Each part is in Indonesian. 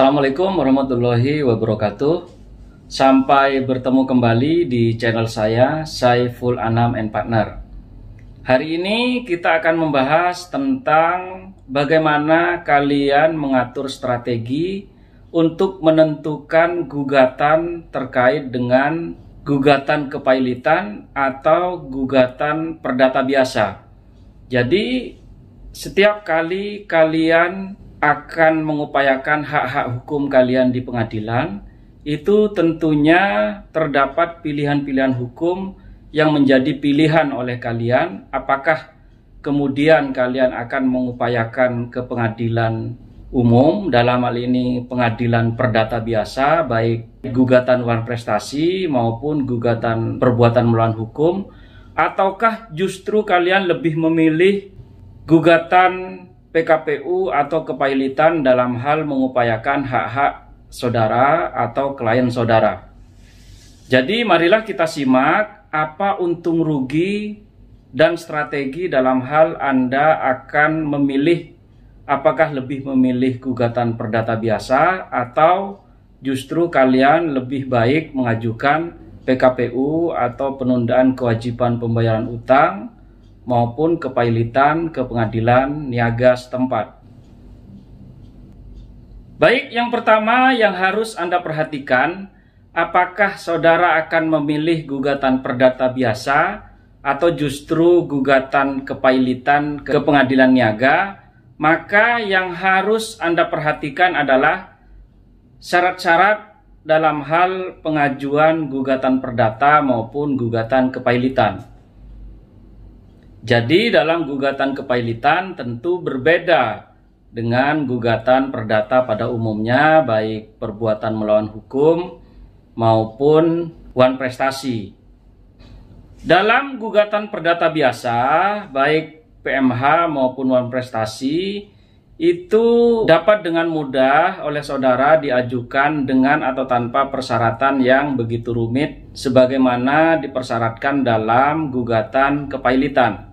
Assalamualaikum warahmatullahi wabarakatuh. Sampai bertemu kembali di channel saya, Saiful Anam and Partner. Hari ini kita akan membahas tentang bagaimana kalian mengatur strategi untuk menentukan gugatan terkait dengan gugatan kepailitan atau gugatan perdata biasa. Jadi setiap kali kalian akan mengupayakan hak-hak hukum kalian di pengadilan, itu tentunya terdapat pilihan-pilihan hukum yang menjadi pilihan oleh kalian. Apakah kemudian kalian akan mengupayakan ke pengadilan umum, dalam hal ini pengadilan perdata biasa, baik gugatan wan prestasi maupun gugatan perbuatan melawan hukum, ataukah justru kalian lebih memilih gugatan PKPU atau kepailitan dalam hal mengupayakan hak-hak saudara atau klien saudara. Jadi marilah kita simak apa untung rugi dan strategi dalam hal Anda akan memilih, apakah lebih memilih gugatan perdata biasa atau justru kalian lebih baik mengajukan PKPU atau penundaan kewajiban pembayaran utang maupun kepailitan ke pengadilan niaga setempat. Baik, yang pertama yang harus Anda perhatikan, apakah saudara akan memilih gugatan perdata biasa atau justru gugatan kepailitan ke pengadilan niaga. Maka yang harus Anda perhatikan adalah syarat-syarat dalam hal pengajuan gugatan perdata maupun gugatan kepailitan. Jadi dalam gugatan kepailitan tentu berbeda dengan gugatan perdata pada umumnya, baik perbuatan melawan hukum maupun wan prestasi. Dalam gugatan perdata biasa, baik PMH maupun wan prestasi, itu dapat dengan mudah oleh saudara diajukan dengan atau tanpa persyaratan yang begitu rumit sebagaimana dipersyaratkan dalam gugatan kepailitan.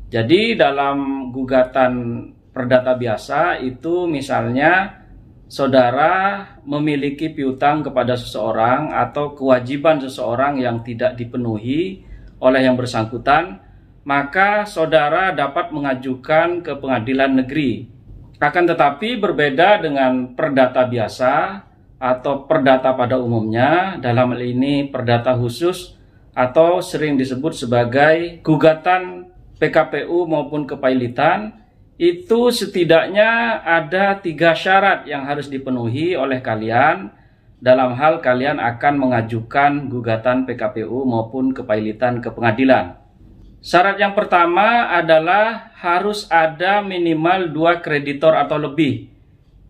Jadi dalam gugatan perdata biasa itu misalnya saudara memiliki piutang kepada seseorang atau kewajiban seseorang yang tidak dipenuhi oleh yang bersangkutan, maka saudara dapat mengajukan ke pengadilan negeri. Akan tetapi berbeda dengan perdata biasa atau perdata pada umumnya, dalam hal ini perdata khusus atau sering disebut sebagai gugatan PKPU maupun kepailitan, itu setidaknya ada 3 syarat yang harus dipenuhi oleh kalian dalam hal kalian akan mengajukan gugatan PKPU maupun kepailitan ke pengadilan. Syarat yang pertama adalah harus ada minimal 2 kreditor atau lebih.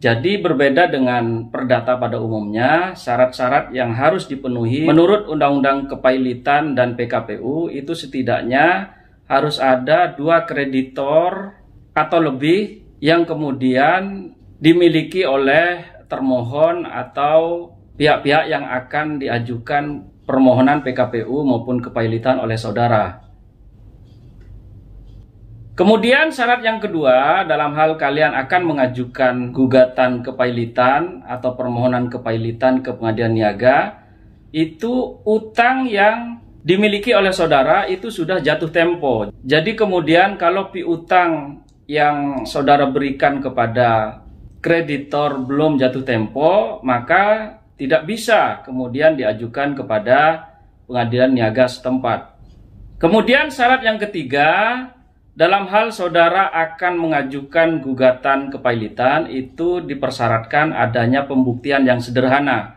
Jadi berbeda dengan perdata pada umumnya, syarat-syarat yang harus dipenuhi menurut Undang-Undang Kepailitan dan PKPU itu setidaknya harus ada 2 kreditor atau lebih yang kemudian dimiliki oleh termohon atau pihak-pihak yang akan diajukan permohonan PKPU maupun kepailitan oleh saudara. Kemudian syarat yang kedua dalam hal kalian akan mengajukan gugatan kepailitan atau permohonan kepailitan ke pengadilan niaga, itu utang yang dimiliki oleh saudara itu sudah jatuh tempo. Jadi kemudian kalau piutang yang saudara berikan kepada kreditor belum jatuh tempo, maka tidak bisa kemudian diajukan kepada pengadilan niaga setempat. Kemudian syarat yang ketiga, dalam hal saudara akan mengajukan gugatan kepailitan itu dipersyaratkan adanya pembuktian yang sederhana.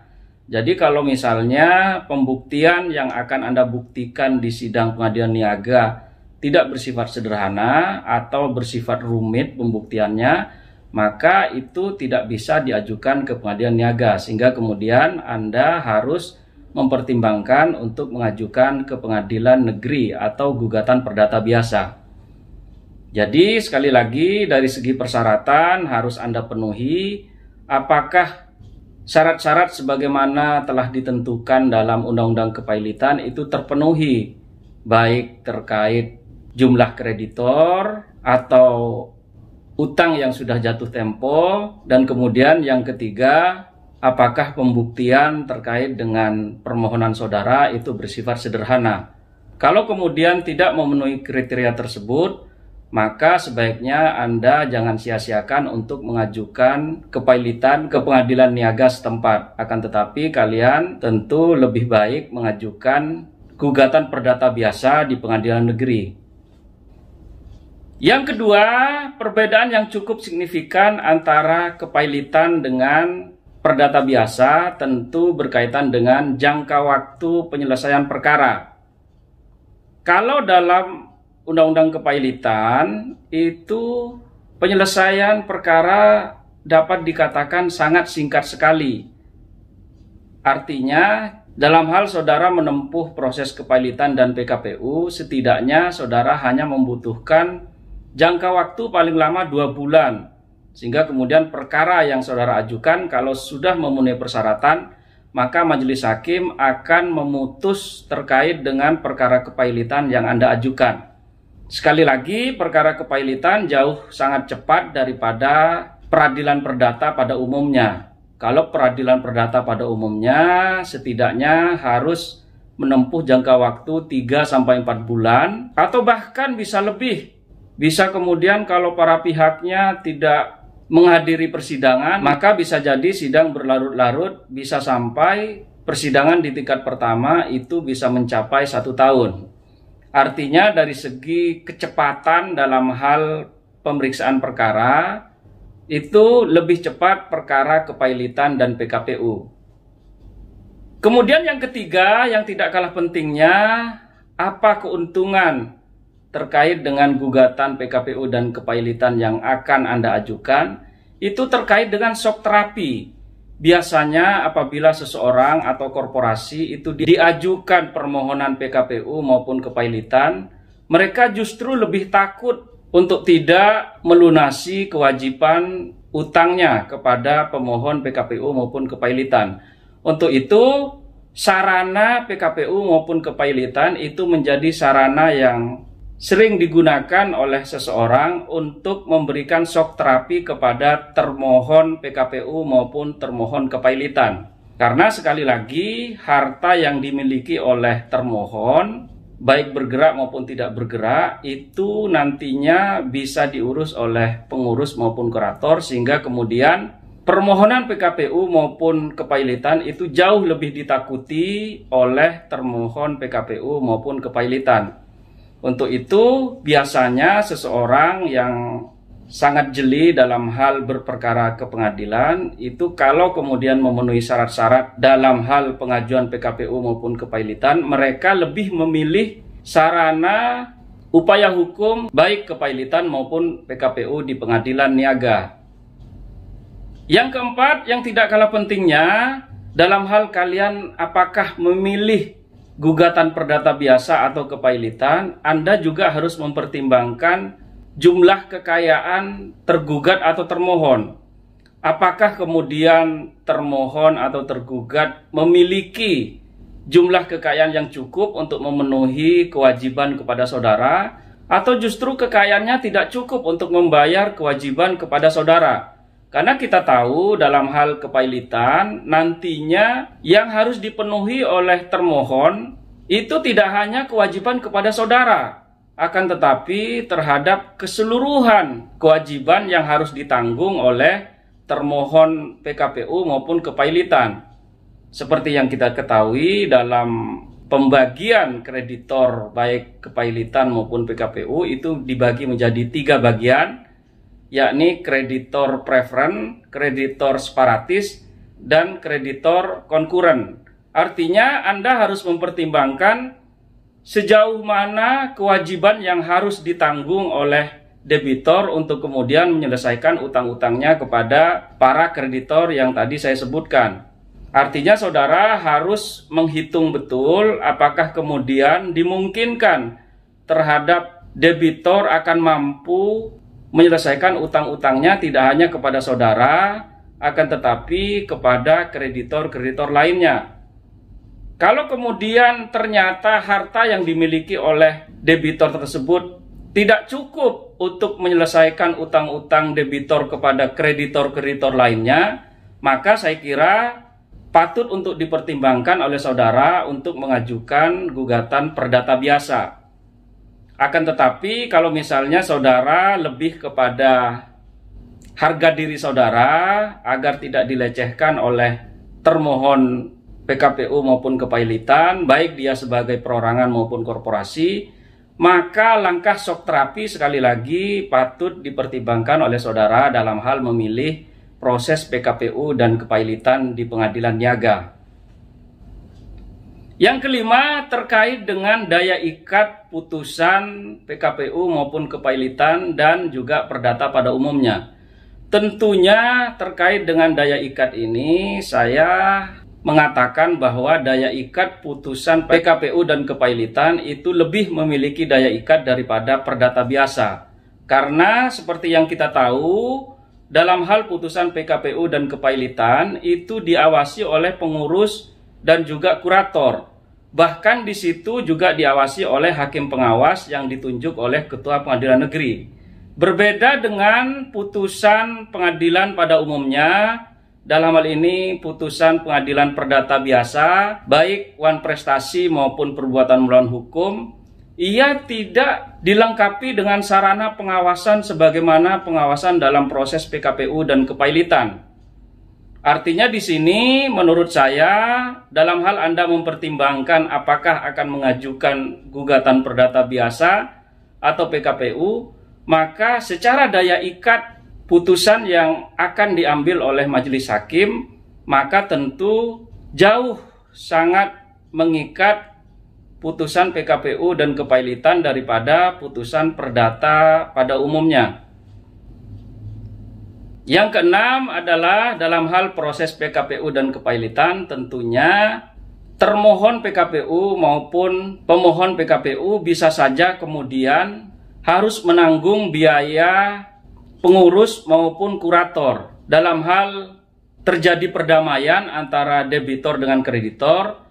Jadi kalau misalnya pembuktian yang akan Anda buktikan di sidang pengadilan niaga tidak bersifat sederhana atau bersifat rumit pembuktiannya, maka itu tidak bisa diajukan ke pengadilan niaga, sehingga kemudian Anda harus mempertimbangkan untuk mengajukan ke pengadilan negeri atau gugatan perdata biasa. Jadi sekali lagi dari segi persyaratan harus Anda penuhi, apakah syarat-syarat sebagaimana telah ditentukan dalam Undang-Undang Kepailitan itu terpenuhi, baik terkait jumlah kreditor atau utang yang sudah jatuh tempo, dan kemudian yang ketiga, apakah pembuktian terkait dengan permohonan saudara itu bersifat sederhana. Kalau kemudian tidak memenuhi kriteria tersebut, maka sebaiknya Anda jangan sia-siakan untuk mengajukan kepailitan ke pengadilan niaga setempat. Akan tetapi kalian tentu lebih baik mengajukan gugatan perdata biasa di pengadilan negeri. Yang kedua, perbedaan yang cukup signifikan antara kepailitan dengan perdata biasa tentu berkaitan dengan jangka waktu penyelesaian perkara. Kalau dalam Undang-Undang Kepailitan itu penyelesaian perkara dapat dikatakan sangat singkat sekali. Artinya dalam hal saudara menempuh proses kepailitan dan PKPU, setidaknya saudara hanya membutuhkan jangka waktu paling lama 2 bulan. Sehingga kemudian perkara yang saudara ajukan kalau sudah memenuhi persyaratan, maka majelis hakim akan memutus terkait dengan perkara kepailitan yang Anda ajukan. Sekali lagi, perkara kepailitan jauh sangat cepat daripada peradilan perdata pada umumnya. Kalau peradilan perdata pada umumnya setidaknya harus menempuh jangka waktu 3-4 bulan atau bahkan bisa lebih. Bisa kemudian kalau para pihaknya tidak menghadiri persidangan, maka bisa jadi sidang berlarut-larut, bisa sampai persidangan di tingkat pertama itu bisa mencapai 1 tahun. Artinya dari segi kecepatan dalam hal pemeriksaan perkara, itu lebih cepat perkara kepailitan dan PKPU. Kemudian yang ketiga, yang tidak kalah pentingnya, apa keuntungan terkait dengan gugatan PKPU dan kepailitan yang akan Anda ajukan? Itu terkait dengan shock terapi. Biasanya apabila seseorang atau korporasi itu diajukan permohonan PKPU maupun kepailitan, mereka justru lebih takut untuk tidak melunasi kewajiban utangnya kepada pemohon PKPU maupun kepailitan. Untuk itu, sarana PKPU maupun kepailitan itu menjadi sarana yang sering digunakan oleh seseorang untuk memberikan shock terapi kepada termohon PKPU maupun termohon kepailitan. Karena sekali lagi, harta yang dimiliki oleh termohon, baik bergerak maupun tidak bergerak, itu nantinya bisa diurus oleh pengurus maupun kurator, sehingga kemudian permohonan PKPU maupun kepailitan itu jauh lebih ditakuti oleh termohon PKPU maupun kepailitan. Untuk itu, biasanya seseorang yang sangat jeli dalam hal berperkara ke pengadilan, itu kalau kemudian memenuhi syarat-syarat dalam hal pengajuan PKPU maupun kepailitan, mereka lebih memilih sarana upaya hukum baik kepailitan maupun PKPU di pengadilan niaga. Yang keempat, yang tidak kalah pentingnya, dalam hal kalian apakah memilih gugatan perdata biasa atau kepailitan, Anda juga harus mempertimbangkan jumlah kekayaan tergugat atau termohon. Apakah kemudian termohon atau tergugat memiliki jumlah kekayaan yang cukup untuk memenuhi kewajiban kepada saudara, atau justru kekayaannya tidak cukup untuk membayar kewajiban kepada saudara? Karena kita tahu dalam hal kepailitan nantinya yang harus dipenuhi oleh termohon itu tidak hanya kewajiban kepada saudara, akan tetapi terhadap keseluruhan kewajiban yang harus ditanggung oleh termohon PKPU maupun kepailitan. Seperti yang kita ketahui dalam pembagian kreditor baik kepailitan maupun PKPU itu dibagi menjadi 3 bagian, yakni kreditor preferen, kreditor separatis, dan kreditor konkuren. Artinya Anda harus mempertimbangkan sejauh mana kewajiban yang harus ditanggung oleh debitor untuk kemudian menyelesaikan utang-utangnya kepada para kreditor yang tadi saya sebutkan. Artinya saudara harus menghitung betul apakah kemudian dimungkinkan terhadap debitor akan mampu menyelesaikan utang-utangnya tidak hanya kepada saudara, akan tetapi kepada kreditor-kreditor lainnya. Kalau kemudian ternyata harta yang dimiliki oleh debitor tersebut tidak cukup untuk menyelesaikan utang-utang debitor kepada kreditor-kreditor lainnya, maka saya kira patut untuk dipertimbangkan oleh saudara untuk mengajukan gugatan perdata biasa. Akan tetapi kalau misalnya saudara lebih kepada harga diri saudara agar tidak dilecehkan oleh termohon PKPU maupun kepailitan, baik dia sebagai perorangan maupun korporasi, maka langkah shock terapi sekali lagi patut dipertimbangkan oleh saudara dalam hal memilih proses PKPU dan kepailitan di pengadilan niaga. Yang kelima, terkait dengan daya ikat putusan PKPU maupun kepailitan dan juga perdata pada umumnya. Tentunya terkait dengan daya ikat ini, saya mengatakan bahwa daya ikat putusan PKPU dan kepailitan itu lebih memiliki daya ikat daripada perdata biasa. Karena seperti yang kita tahu, dalam hal putusan PKPU dan kepailitan itu diawasi oleh pengurus dan juga kurator. Bahkan di situ juga diawasi oleh hakim pengawas yang ditunjuk oleh Ketua Pengadilan Negeri. Berbeda dengan putusan pengadilan pada umumnya, dalam hal ini putusan pengadilan perdata biasa, baik wan prestasi maupun perbuatan melawan hukum, ia tidak dilengkapi dengan sarana pengawasan sebagaimana pengawasan dalam proses PKPU dan kepailitan. Artinya di sini menurut saya dalam hal Anda mempertimbangkan apakah akan mengajukan gugatan perdata biasa atau PKPU, maka secara daya ikat putusan yang akan diambil oleh majelis hakim maka tentu jauh sangat mengikat putusan PKPU dan kepailitan daripada putusan perdata pada umumnya. Yang keenam adalah dalam hal proses PKPU dan kepailitan tentunya termohon PKPU maupun pemohon PKPU bisa saja kemudian harus menanggung biaya pengurus maupun kurator dalam hal terjadi perdamaian antara debitor dengan kreditor,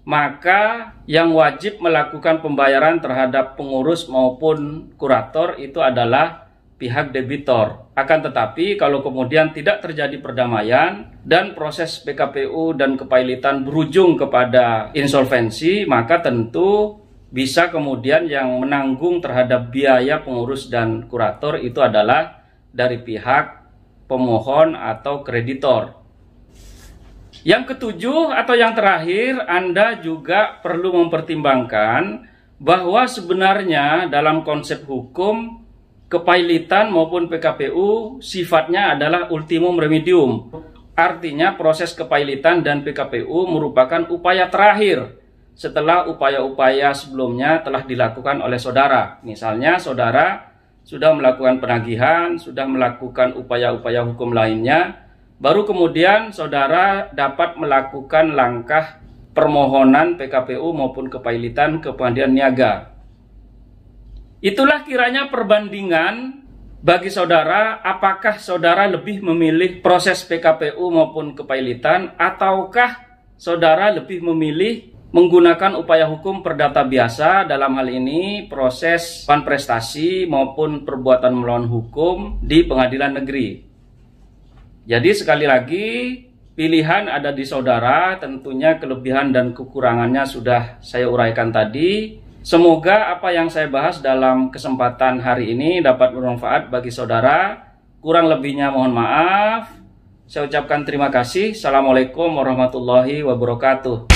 maka yang wajib melakukan pembayaran terhadap pengurus maupun kurator itu adalah pihak debitor. Akan tetapi kalau kemudian tidak terjadi perdamaian dan proses PKPU dan kepailitan berujung kepada insolvensi, maka tentu bisa kemudian yang menanggung terhadap biaya pengurus dan kurator itu adalah dari pihak pemohon atau kreditor. Yang ketujuh atau yang terakhir, Anda juga perlu mempertimbangkan bahwa sebenarnya dalam konsep hukum kepailitan maupun PKPU sifatnya adalah ultimum remedium. Artinya proses kepailitan dan PKPU merupakan upaya terakhir setelah upaya-upaya sebelumnya telah dilakukan oleh saudara. Misalnya saudara sudah melakukan penagihan, sudah melakukan upaya-upaya hukum lainnya, baru kemudian saudara dapat melakukan langkah permohonan PKPU maupun kepailitan ke pengadilan niaga. Itulah kiranya perbandingan bagi saudara, apakah saudara lebih memilih proses PKPU maupun kepailitan, ataukah saudara lebih memilih menggunakan upaya hukum perdata biasa, dalam hal ini proses wan prestasi maupun perbuatan melawan hukum di pengadilan negeri. Jadi sekali lagi pilihan ada di saudara, tentunya kelebihan dan kekurangannya sudah saya uraikan tadi. Semoga apa yang saya bahas dalam kesempatan hari ini dapat bermanfaat bagi saudara. Kurang lebihnya mohon maaf. Saya ucapkan terima kasih. Assalamualaikum warahmatullahi wabarakatuh.